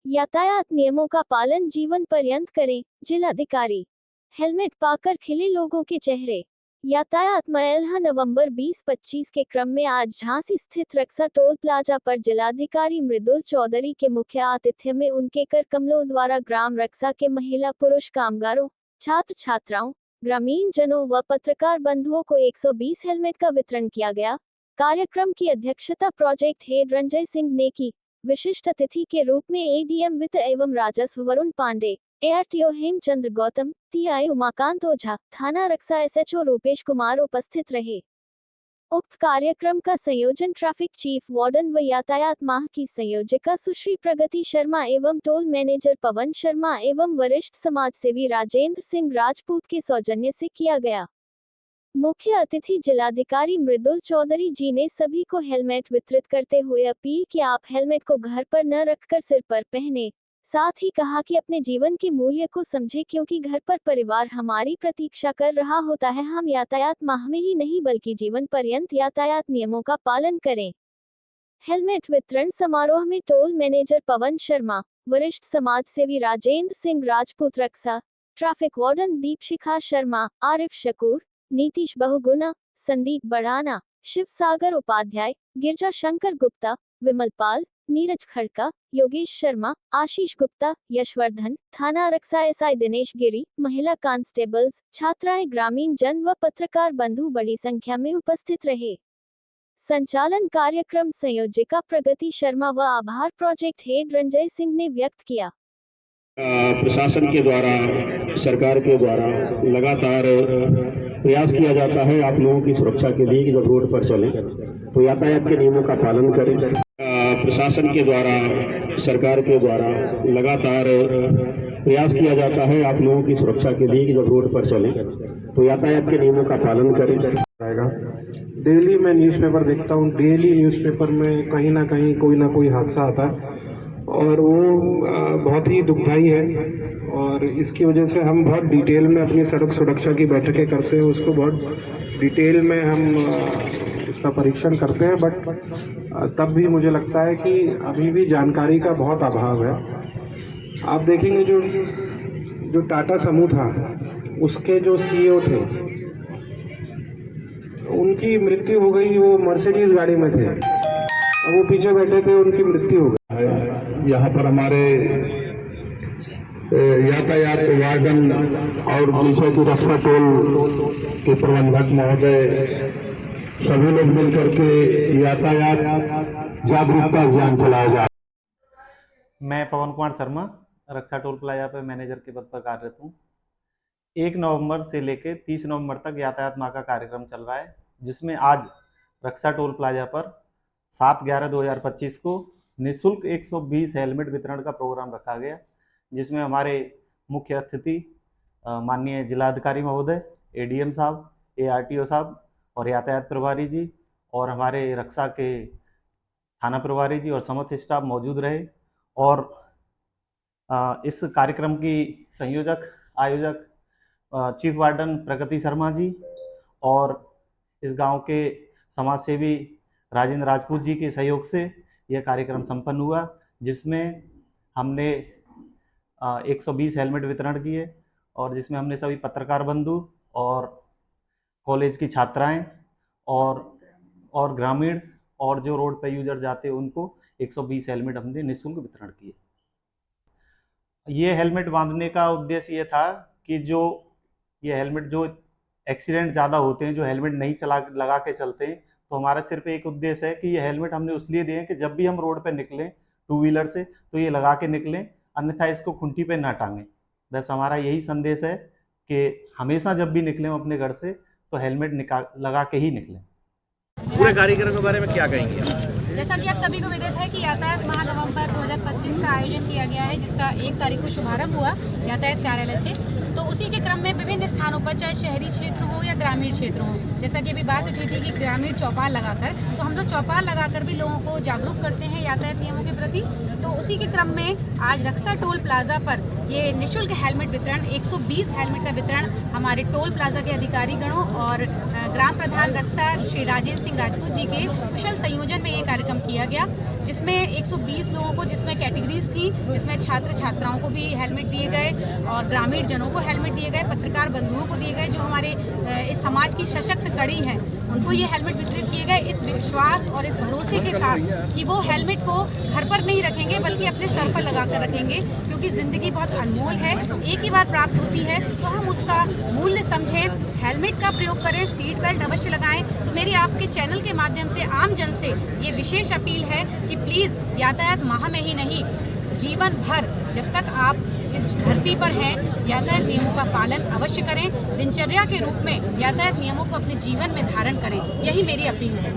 यातायात नियमों का पालन जीवन पर्यंत करें। जिलाधिकारी। हेलमेट पाकर खिले लोगों के चेहरे। यातायात मयलहा नवंबर 20-25 के क्रम में आज झांसी स्थित रक्षा टोल प्लाजा पर जिलाधिकारी मृदुल चौधरी के मुख्य आतिथ्य में उनके कर कमलों द्वारा ग्राम रक्षा के महिला पुरुष कामगारों, छात्र छात्राओं, ग्रामीण जनों व पत्रकार बंधुओं को 120 हेलमेट का वितरण किया गया। कार्यक्रम की अध्यक्षता प्रोजेक्ट हेड रंजय सिंह ने की। विशिष्ट अतिथि के रूप में एडीएम वित्त एवं राजस्व वरुण पांडे, एआरटीओ हेमचंद्र गौतम, टीआई उमाकांत ओझा, थाना रक्षा एसएचओ रूपेश कुमार उपस्थित रहे। उक्त कार्यक्रम का संयोजन ट्रैफिक चीफ वार्डन व यातायात माह की संयोजिका सुश्री प्रगति शर्मा एवं टोल मैनेजर पवन शर्मा एवं वरिष्ठ समाजसेवी राजेंद्र सिंह राजपूत के सौजन्य से किया गया। मुख्य अतिथि जिलाधिकारी मृदुल चौधरी जी ने सभी को हेलमेट वितरित करते हुए अपील की आप हेलमेट को घर पर न रखकर सिर पर पहने। साथ ही कहा कि अपने जीवन के मूल्य को समझे क्योंकि घर पर परिवार हमारी प्रतीक्षा कर रहा होता है। हम यातायात माह में ही नहीं बल्कि जीवन पर्यंत यातायात नियमों का पालन करें। हेलमेट वितरण समारोह में टोल मैनेजर पवन शर्मा, वरिष्ठ समाजसेवी राजेंद्र सिंह राजपूत रक्षा, ट्रैफिक वार्डन दीपशिखा शर्मा, आरिफ शकूर, नीतीश बहुगुणा, संदीप बड़ाना, शिव सागर उपाध्याय, गिरजा शंकर गुप्ता, विमल पाल, नीरज खड़का, योगेश शर्मा, आशीष गुप्ता, यशवर्धन, थाना रक्षा एसआई दिनेश गिरी, महिला कांस्टेबल्स, छात्राएं, ग्रामीण जन व पत्रकार बंधु बड़ी संख्या में उपस्थित रहे। संचालन कार्यक्रम संयोजिका प्रगति शर्मा व आभार प्रोजेक्ट हेड रंजय सिंह ने व्यक्त किया। प्रशासन के द्वारा, सरकार के द्वारा लगातार प्रयास किया जाता है आप लोगों की सुरक्षा के लिए कि जब रोड पर चलें तो यातायात के नियमों का पालन करें। प्रशासन के द्वारा, सरकार के द्वारा लगातार प्रयास किया जाता है आप लोगों की सुरक्षा के लिए कि जब रोड पर चलें तो यातायात के नियमों का पालन करें। डेली मैं न्यूज़पेपर देखता हूँ, डेली न्यूज़पेपर में कहीं ना कहीं कोई ना कोई हादसा आता है और वो बहुत ही दुखदाई है। और इसकी वजह से हम बहुत डिटेल में अपनी सड़क सुरक्षा की बैठकें करते हैं, उसको बहुत डिटेल में हम उसका परीक्षण करते हैं। बट तब भी मुझे लगता है कि अभी भी जानकारी का बहुत अभाव है। आप देखेंगे जो टाटा समूह था उसके जो सीईओ थे उनकी मृत्यु हो गई, वो मर्सिडीज गाड़ी में थे, वो पीछे बैठे थे, उनकी मृत्यु हो गई। यहाँ पर हमारे यातायात वार्डन और जिसे की रक्षा टोल के प्रबंधक महोदय सभी लोग मिलकर के यातायात जागरूकता अभियान चलाया जा। मैं पवन कुमार शर्मा रक्षा टोल प्लाजा पर मैनेजर के पद पर कार्यरत हूँ। 1 नवंबर से लेकर 30 नवंबर तक यातायात माह का कार्यक्रम चल रहा है, जिसमें आज रक्षा टोल प्लाजा पर 7/11/2025 को निःशुल्क 120 हेलमेट वितरण का प्रोग्राम रखा गया, जिसमें हमारे मुख्य अतिथि माननीय जिलाधिकारी महोदय, एडीएम साहब, एआरटीओ साहब और यातायात प्रभारी जी और हमारे रक्षा के थाना प्रभारी जी और समस्त स्टाफ मौजूद रहे। और इस कार्यक्रम की आयोजक चीफ वार्डन प्रगति शर्मा जी और इस गांव के समाज सेवी राजेंद्र राजपूत जी के सहयोग से यह कार्यक्रम संपन्न हुआ, जिसमें हमने 120 हेलमेट वितरण किए और जिसमें हमने सभी पत्रकार बंधु और कॉलेज की छात्राएं और ग्रामीण और जो रोड पे यूजर जाते हैं उनको 120 हेलमेट हमने निःशुल्क वितरण किए। ये हेलमेट बांधने का उद्देश्य ये था कि ये हेलमेट जो एक्सीडेंट ज़्यादा होते हैं, जो हेलमेट नहीं लगा के चलते हैं, तो हमारा सिर्फ एक उद्देश्य है कि ये हेलमेट हमने उसलिए दिए हैं कि जब भी हम रोड पे निकलें टू व्हीलर से तो ये लगा के निकलें, अन्यथा इसको खुंटी पे ना टांगें। बस हमारा यही संदेश है कि हमेशा जब भी निकलें अपने घर से तो हेलमेट लगा के ही निकलें। पूरे कार्यक्रम के बारे में क्या कहेंगे? जैसा कि आप सभी को विदित है कि यातायात माह नवंबर 2025 का आयोजन किया गया है, जिसका 1 तारीख को शुभारंभ हुआ यातायात कार्यालय से। तो उसी के क्रम में विभिन्न स्थानों पर, चाहे शहरी क्षेत्र हो या ग्रामीण क्षेत्र हो, जैसा कि अभी बात उठी थी कि ग्रामीण चौपाल लगाकर, तो हम लोग चौपाल लगाकर भी लोगों को जागरूक करते हैं यातायात नियमों के प्रति। तो उसी के क्रम में आज रक्षा टोल प्लाजा पर ये निःशुल्क हेलमेट वितरण 120 हेलमेट का वितरण हमारे टोल प्लाजा के अधिकारीगणों और ग्राम प्रधान रक्षा श्री राजेंद्र सिंह राजपूत जी के कुशल संयोजन में ये कार्यक्रम किया गया, जिसमें 120 लोगों को, जिसमें कैटेगरीज थी, जिसमें छात्र छात्राओं को भी हेलमेट दिए गए और ग्रामीण जनों को हेलमेट दिए गए, पत्रकार बंधुओं को दिए गए, जो हमारे इस समाज की सशक्त कड़ी हैं, उनको ये हेलमेट वितरित किए गए इस विश्वास और इस भरोसे के साथ कि वो हेलमेट को घर पर नहीं रखेंगे बल्कि अपने सर पर लगा कर रखेंगे, क्योंकि ज़िंदगी बहुत अनमोल है, एक ही बार प्राप्त होती है, तो हम उसका मूल्य समझें, हेलमेट का प्रयोग करें, सीट बेल्ट अवश्य लगाएं। तो मेरी आपके चैनल के माध्यम से आम जन से ये विशेष अपील है कि प्लीज़ यातायात माह में ही नहीं, जीवन भर जब तक आप इस धरती पर हैं, यातायात नियमों का पालन अवश्य करें, दिनचर्या के रूप में यातायात नियमों को अपने जीवन में धारण करें, यही मेरी अपील है।